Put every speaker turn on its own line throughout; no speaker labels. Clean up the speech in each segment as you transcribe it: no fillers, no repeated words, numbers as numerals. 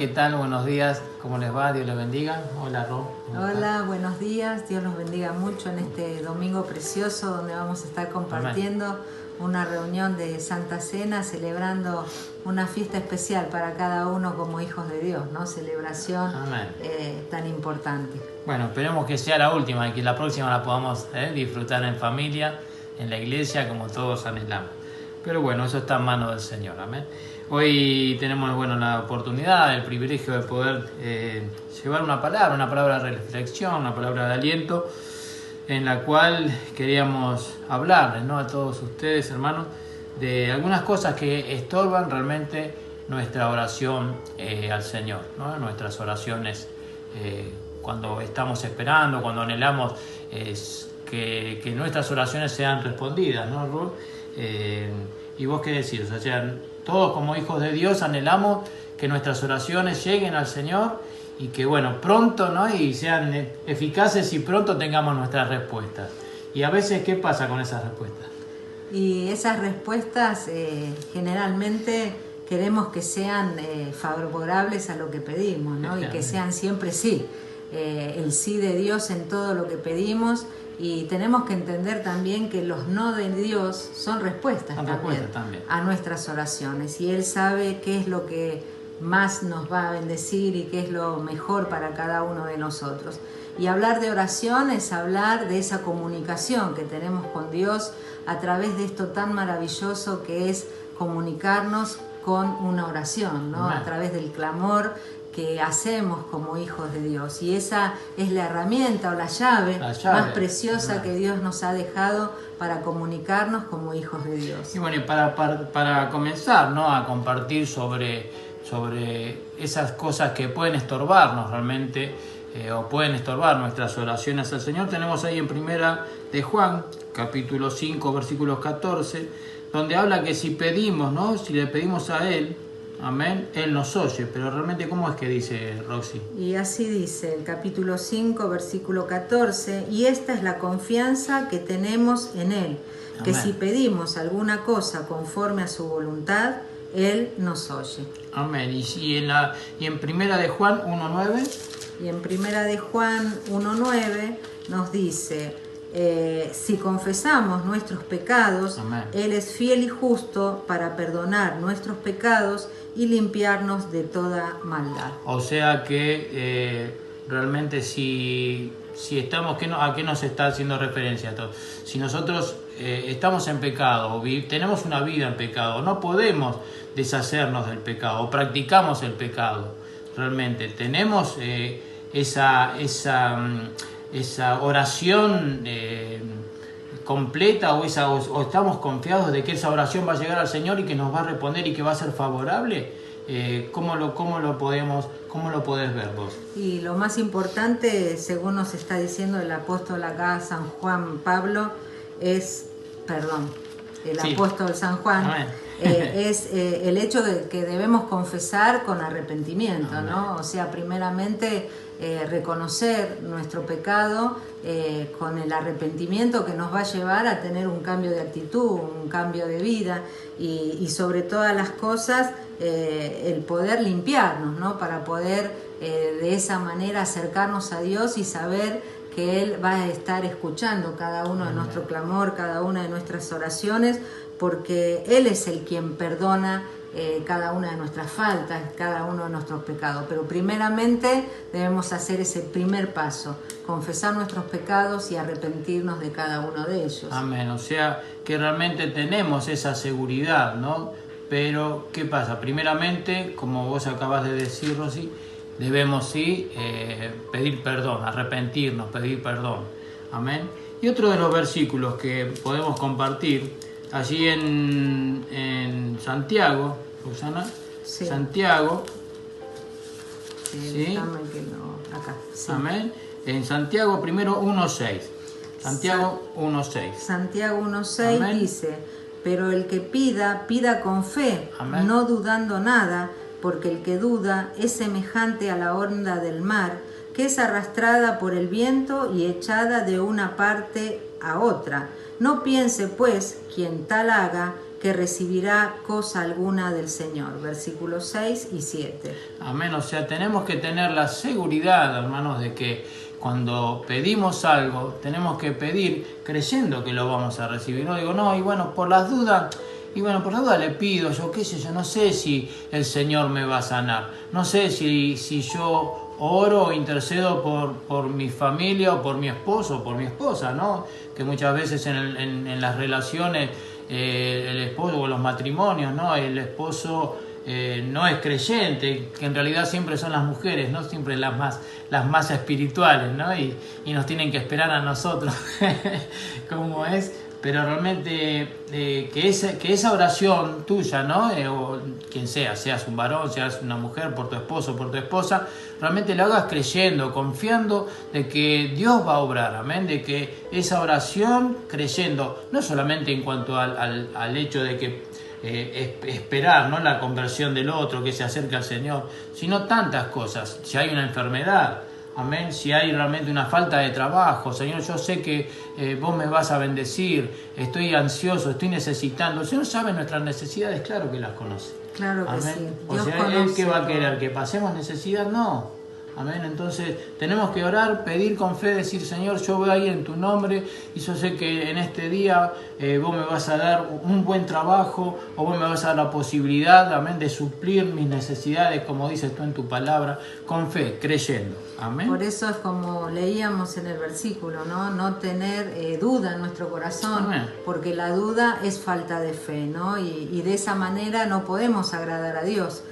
¿Qué tal? Buenos días. ¿Cómo les va? Dios les bendiga. Hola, Ro.
Hola, buenos días. Dios los bendiga mucho en este domingo precioso donde vamos a estar compartiendo una reunión de Santa Cena, celebrando una fiesta especial para cada uno como hijos de Dios, ¿no? Celebración tan importante.
Bueno, esperemos que sea la última y que la próxima la podamos disfrutar en familia, en la iglesia, como todos anhelamos. Pero bueno, eso está en manos del Señor. Amén. Hoy tenemos la oportunidad, el privilegio de poder llevar una palabra de reflexión, una palabra de aliento, en la cual queríamos hablarles, ¿no?, a todos ustedes, hermanos, de algunas cosas que estorban realmente nuestra oración al Señor, ¿no? Nuestras oraciones cuando estamos esperando, cuando anhelamos que nuestras oraciones sean respondidas, ¿no, Ruth? ¿Y vos qué decís? O sea, todos como hijos de Dios anhelamos que nuestras oraciones lleguen al Señor y que, pronto, ¿no?, y sean eficaces y pronto tengamos nuestras respuestas. Y a veces, ¿qué pasa con esas respuestas?
Y esas respuestas generalmente queremos que sean favorables a lo que pedimos, ¿no? Y que sean siempre sí, el sí de Dios en todo lo que pedimos. Y tenemos que entender también que los no de Dios son respuestas también a nuestras oraciones. Y Él sabe qué es lo que más nos va a bendecir y qué es lo mejor para cada uno de nosotros. Y hablar de oración es hablar de esa comunicación que tenemos con Dios a través de esto tan maravilloso que es comunicarnos con una oración, ¿no? A través del clamor que hacemos como hijos de Dios. Y esa es la herramienta o la llave más preciosa que Dios nos ha dejado para comunicarnos como hijos de Dios.
Y para comenzar, ¿no?, a compartir sobre esas cosas que pueden estorbarnos realmente o pueden estorbar nuestras oraciones al Señor, tenemos ahí en Primera de Juan, capítulo 5, versículos 14, donde habla que si pedimos, ¿no?, si le pedimos a Él, amén, Él nos oye. Pero realmente, ¿cómo es que dice, Roxy?
Y así dice el capítulo 5, versículo 14, y esta es la confianza que tenemos en Él, que si pedimos alguna cosa conforme a su voluntad, Él nos oye.
Amén. Y en Primera de Juan 1.9.
Y en Primera de Juan 1.9 nos dice, si confesamos nuestros pecados, amén, Él es fiel y justo para perdonar nuestros pecados y limpiarnos de toda maldad.
O sea que realmente si estamos, ¿a qué nos está haciendo referencia todo? Si nosotros estamos en pecado o tenemos una vida en pecado, no podemos deshacernos del pecado o practicamos el pecado. Realmente tenemos esa oración completa o estamos confiados de que esa oración va a llegar al Señor y que nos va a responder y que va a ser favorable. ¿Cómo lo podés ver vos?
Y lo más importante, según nos está diciendo el apóstol acá, San Juan Pablo, apóstol San Juan, es el hecho de que debemos confesar con arrepentimiento, ¿no? O sea, primeramente reconocer nuestro pecado con el arrepentimiento que nos va a llevar a tener un cambio de actitud, un cambio de vida y sobre todas las cosas el poder limpiarnos, ¿no? Para poder de esa manera acercarnos a Dios y saber que Él va a estar escuchando cada uno de nuestro clamor, cada una de nuestras oraciones, porque Él es el quien perdona cada una de nuestras faltas, cada uno de nuestros pecados. Pero primeramente debemos hacer ese primer paso, confesar nuestros pecados y arrepentirnos de cada uno de ellos.
Amén. O sea que realmente tenemos esa seguridad, ¿no? Pero ¿qué pasa? Primeramente, como vos acabas de decir, Rosy, debemos pedir perdón, arrepentirnos, pedir perdón. Amén. Y otro de los versículos que podemos compartir allí en Santiago, Susana, sí. Santiago,
¿sí? Acá, sí.
Amén. En Santiago primero 1.6. Santiago 1.6.
Santiago 1.6 dice, pero el que pida con fe, amén, no dudando nada, porque el que duda es semejante a la onda del mar, que es arrastrada por el viento y echada de una parte a otra. No piense, pues, quien tal haga, que recibirá cosa alguna del Señor. Versículos 6 y 7.
Amén. O sea, tenemos que tener la seguridad, hermanos, de que cuando pedimos algo, tenemos que pedir creyendo que lo vamos a recibir. No digo, no, y bueno, por las dudas le pido, yo qué sé yo, no sé si el Señor me va a sanar. No sé si yo oro o intercedo por mi familia o por mi esposo o por mi esposa, ¿no? Que muchas veces en las relaciones, el esposo o los matrimonios, ¿no? El esposo no es creyente, que en realidad siempre son las mujeres, ¿no? Siempre las más espirituales, ¿no? Y nos tienen que esperar a nosotros, como es. Pero realmente que esa oración tuya, ¿no? O quien sea, seas un varón, seas una mujer, por tu esposo, por tu esposa, realmente lo hagas creyendo, confiando de que Dios va a obrar, amén, de que esa oración creyendo, no solamente en cuanto al hecho de que esperar, ¿no? La conversión del otro, que se acerque al Señor, sino tantas cosas. Si hay una enfermedad, amén, si hay realmente una falta de trabajo, Señor, yo sé que vos me vas a bendecir, estoy ansioso, estoy necesitando. El Señor sabe nuestras necesidades, claro que las conoce.
Claro que
amén.
Sí.
O
Dios
sea,
conoce.
¿Él qué va a querer? ¿Que pasemos necesidad? No. Amén. Entonces tenemos que orar, pedir con fe, decir, Señor, yo voy a ir en tu nombre y yo sé que en este día vos me vas a dar un buen trabajo o vos me vas a dar la posibilidad, amén, de suplir mis necesidades, como dices tú en tu palabra, con fe, creyendo. Amén.
Por eso es como leíamos en el versículo, no tener duda en nuestro corazón,
amén,
porque la duda es falta de fe, ¿no? Y de esa manera no podemos agradar a Dios.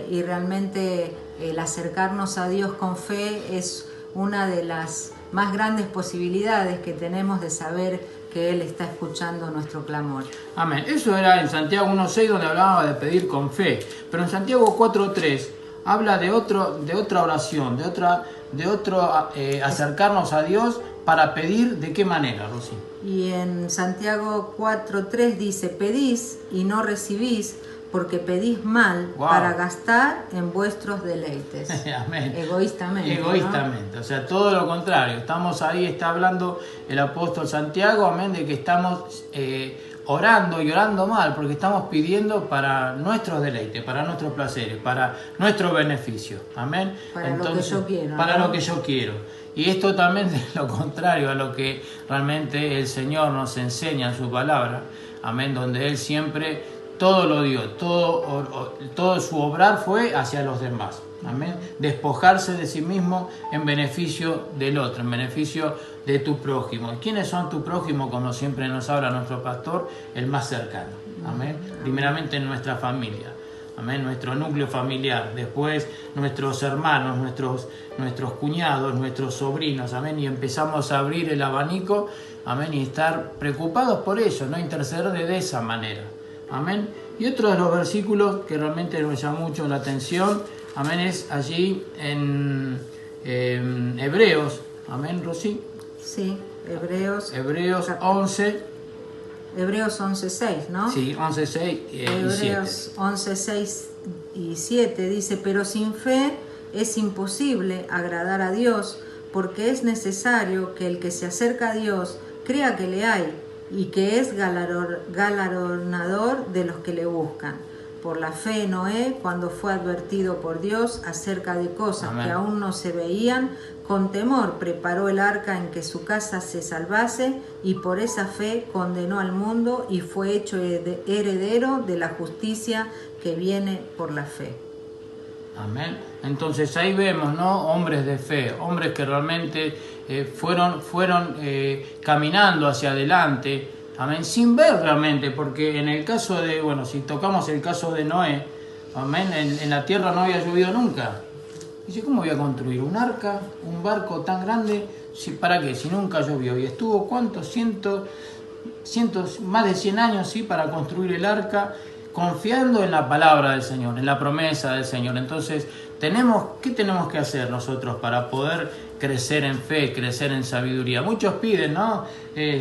Y realmente el acercarnos a Dios con fe es una de las más grandes posibilidades que tenemos de saber que Él está escuchando nuestro clamor.
Amén. Eso era en Santiago 1.6 donde hablaba de pedir con fe, pero en Santiago 4.3 habla de otra oración, de otro acercarnos a Dios para pedir. ¿De qué manera, Rosy?
Y en Santiago 4.3 dice, pedís y no recibís, porque pedís mal para gastar en vuestros deleites.
Amén.
Egoístamente.
Egoístamente, ¿no? O sea, todo lo contrario. Estamos ahí, está hablando el apóstol Santiago, amén, de que estamos orando y orando mal, porque estamos pidiendo para nuestros deleites, para nuestros placeres, para nuestro beneficio. Amén.
Para entonces, lo que yo quiero.
Para lo que yo quiero. Y esto también es lo contrario a lo que realmente el Señor nos enseña en su palabra. Amén, donde Él siempre todo lo dio, todo su obrar fue hacia los demás. Amén. Despojarse de sí mismo en beneficio del otro, en beneficio de tu prójimo. ¿Quiénes son tu prójimo? Como siempre nos habla nuestro pastor, el más cercano. Amén. Primeramente en nuestra familia. Amén. Nuestro núcleo familiar. Después nuestros hermanos, nuestros cuñados, nuestros sobrinos. Amén. Y empezamos a abrir el abanico. Amén. Y estar preocupados por ellos, no interceder de esa manera. Amén. Y otro de los versículos que realmente nos llama mucho la atención, amén, es allí en Hebreos. Amén, Rosy.
Sí, Hebreos
11.
Hebreos 11.6, ¿no?
Sí, 11.6 y 7.
Hebreos 11.6 y 7 dice, pero sin fe es imposible agradar a Dios, porque es necesario que el que se acerca a Dios crea que le hay y que es galardonador de los que le buscan. Por la fe Noé, cuando fue advertido por Dios acerca de cosas que aún no se veían, con temor preparó el arca en que su casa se salvase, y por esa fe condenó al mundo y fue hecho heredero de la justicia que viene por la fe.
Amén. Entonces ahí vemos, ¿no? Hombres de fe, hombres que realmente fueron caminando hacia adelante, amén, sin ver realmente, porque en el caso de, bueno, si tocamos el caso de Noé, amén, en la tierra no había llovido nunca. Dice, ¿cómo voy a construir un arca, un barco tan grande? ¿Para qué? Si nunca llovió. Y estuvo, ¿cuántos? Más de 100 años, ¿sí? Para construir el arca, confiando en la palabra del Señor, en la promesa del Señor. Entonces, ¿qué tenemos que hacer nosotros para poder crecer en fe, crecer en sabiduría? Muchos piden, ¿no?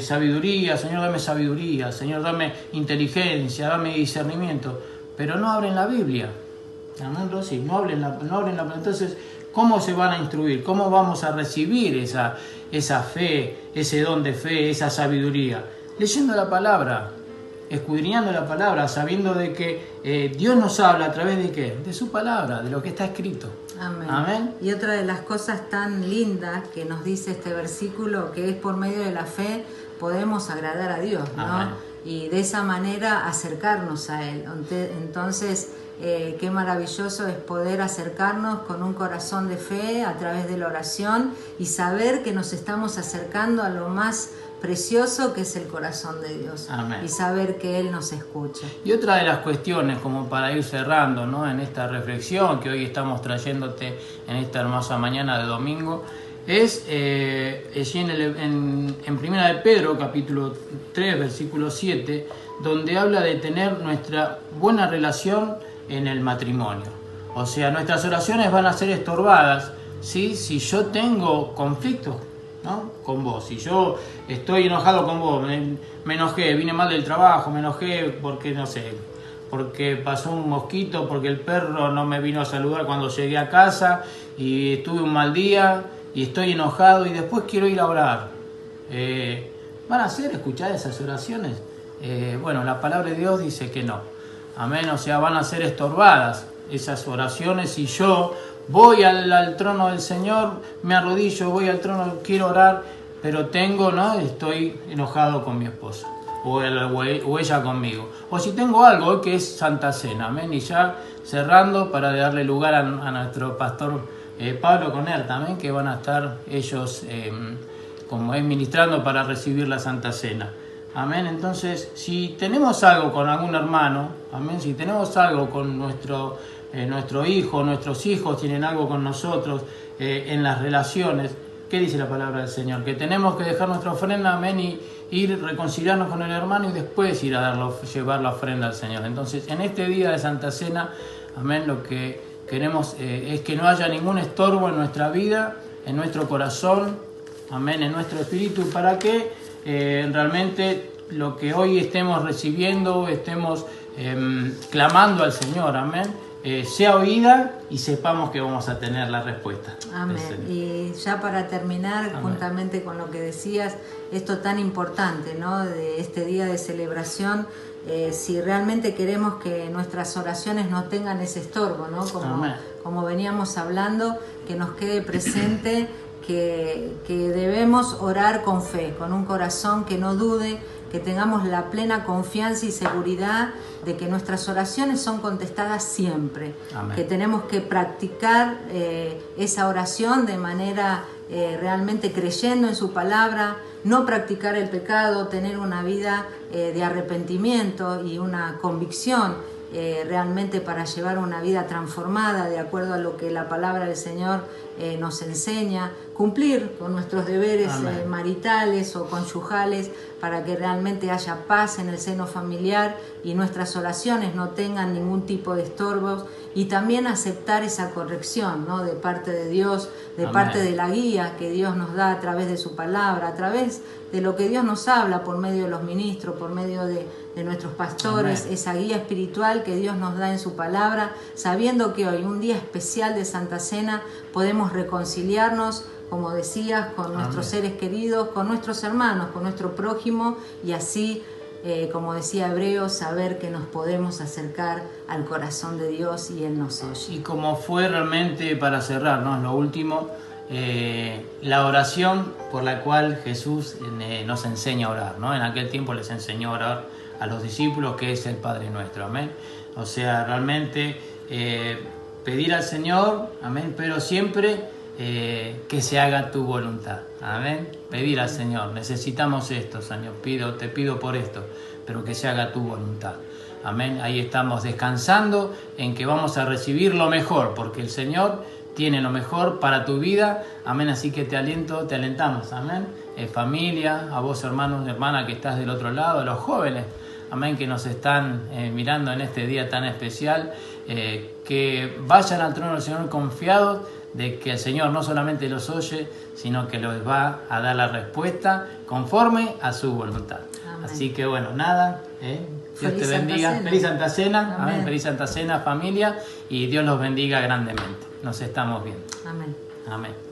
Sabiduría, Señor, dame sabiduría, Señor, dame inteligencia, dame discernimiento, pero no abren la Biblia. Amén, Rosy, no abren la entonces, ¿cómo se van a instruir? ¿Cómo vamos a recibir esa fe, ese don de fe, esa sabiduría? Leyendo la palabra. escudriñando la palabra, sabiendo de que Dios nos habla a través de ¿qué? De su palabra, de lo que está escrito.
Amén.
Amén.
Y otra de las cosas tan lindas que nos dice este versículo, que es por medio de la fe podemos agradar a Dios, ¿no?
Amén.
Y de esa manera acercarnos a Él. Entonces, qué maravilloso es poder acercarnos con un corazón de fe a través de la oración y saber que nos estamos acercando a lo más precioso que es el corazón de Dios.
Amén.
Y saber que Él nos escucha.
Y otra de las cuestiones, como para ir cerrando, ¿no? En esta reflexión que hoy estamos trayéndote en esta hermosa mañana de domingo, es allí en Primera de Pedro, capítulo 3, versículo 7, donde habla de tener nuestra buena relación en el matrimonio. O sea, nuestras oraciones van a ser estorbadas, ¿sí? Si yo tengo conflictos, ¿no? Con vos, si yo estoy enojado con vos, me enojé, vine mal del trabajo, me enojé porque, no sé, porque pasó un mosquito, porque el perro no me vino a saludar cuando llegué a casa y tuve un mal día y estoy enojado y después quiero ir a orar. ¿Van a ser escuchadas esas oraciones? Bueno, la palabra de Dios dice que no. Amén, o sea, van a ser estorbadas esas oraciones si yo voy al trono del Señor, me arrodillo, voy al trono, quiero orar, pero estoy enojado con mi esposa o ella conmigo. O si tengo algo que es Santa Cena, amén, y ya cerrando para darle lugar a nuestro pastor Pablo con él también, que van a estar ellos como ministrando para recibir la Santa Cena. Amén. Entonces, si tenemos algo con algún hermano, amén, si tenemos algo con nuestro hijo, nuestros hijos tienen algo con nosotros en las relaciones, ¿qué dice la palabra del Señor? Que tenemos que dejar nuestra ofrenda, amén, y ir reconciliarnos con el hermano y después ir a llevar la ofrenda al Señor. Entonces, en este día de Santa Cena, amén, lo que queremos es que no haya ningún estorbo en nuestra vida, en nuestro corazón, amén, en nuestro espíritu, para que realmente lo que hoy estemos recibiendo, estemos clamando al Señor, amén, sea oída y sepamos que vamos a tener la respuesta.
Amén. Y ya para terminar, amén, juntamente con lo que decías, esto tan importante, ¿no? De este día de celebración, si realmente queremos que nuestras oraciones no tengan ese estorbo, ¿no? Como veníamos hablando, que nos quede presente que debemos orar con fe, con un corazón que no dude, que tengamos la plena confianza y seguridad de que nuestras oraciones son contestadas siempre. Amén. Que tenemos que practicar esa oración de manera realmente creyendo en su palabra, no practicar el pecado, tener una vida de arrepentimiento y una convicción realmente para llevar una vida transformada de acuerdo a lo que la palabra del Señor nos enseña, cumplir con nuestros deberes maritales o conyugales para que realmente haya paz en el seno familiar y nuestras oraciones no tengan ningún tipo de estorbos, y también aceptar esa corrección, ¿no? De parte de Dios, de parte de la guía que Dios nos da a través de su palabra, a través de lo que Dios nos habla por medio de los ministros, por medio de nuestros pastores, esa guía espiritual que Dios nos da en su palabra, sabiendo que hoy, un día especial de Santa Cena, podemos reconciliarnos, como decías, con nuestros seres queridos, con nuestros hermanos, con nuestro prójimo, y así, como decía Hebreos, saber que nos podemos acercar al corazón de Dios y Él nos oye.
Y como fue realmente, para cerrar, ¿no? Lo último, la oración por la cual Jesús nos enseña a orar, ¿no? En aquel tiempo les enseñó a orar a los discípulos, que es el Padre Nuestro, amén. O sea, realmente pedir al Señor, amén, pero siempre que se haga tu voluntad, amén. Pedir al Señor, necesitamos esto, Señor, te pido por esto, pero que se haga tu voluntad, amén. Ahí estamos descansando en que vamos a recibir lo mejor, porque el Señor tiene lo mejor para tu vida, amén. Así que te alentamos, amén. Familia, a vos hermanos y hermanas que estás del otro lado, a los jóvenes, amén, que nos están mirando en este día tan especial, que vayan al trono del Señor confiados de que el Señor no solamente los oye, sino que los va a dar la respuesta conforme a su voluntad. Amén. Así que bueno, nada, Dios te bendiga. Feliz Santa Cena, amén. Feliz Santa Cena, familia, y Dios los bendiga grandemente. Nos estamos viendo.
Amén.
Amén.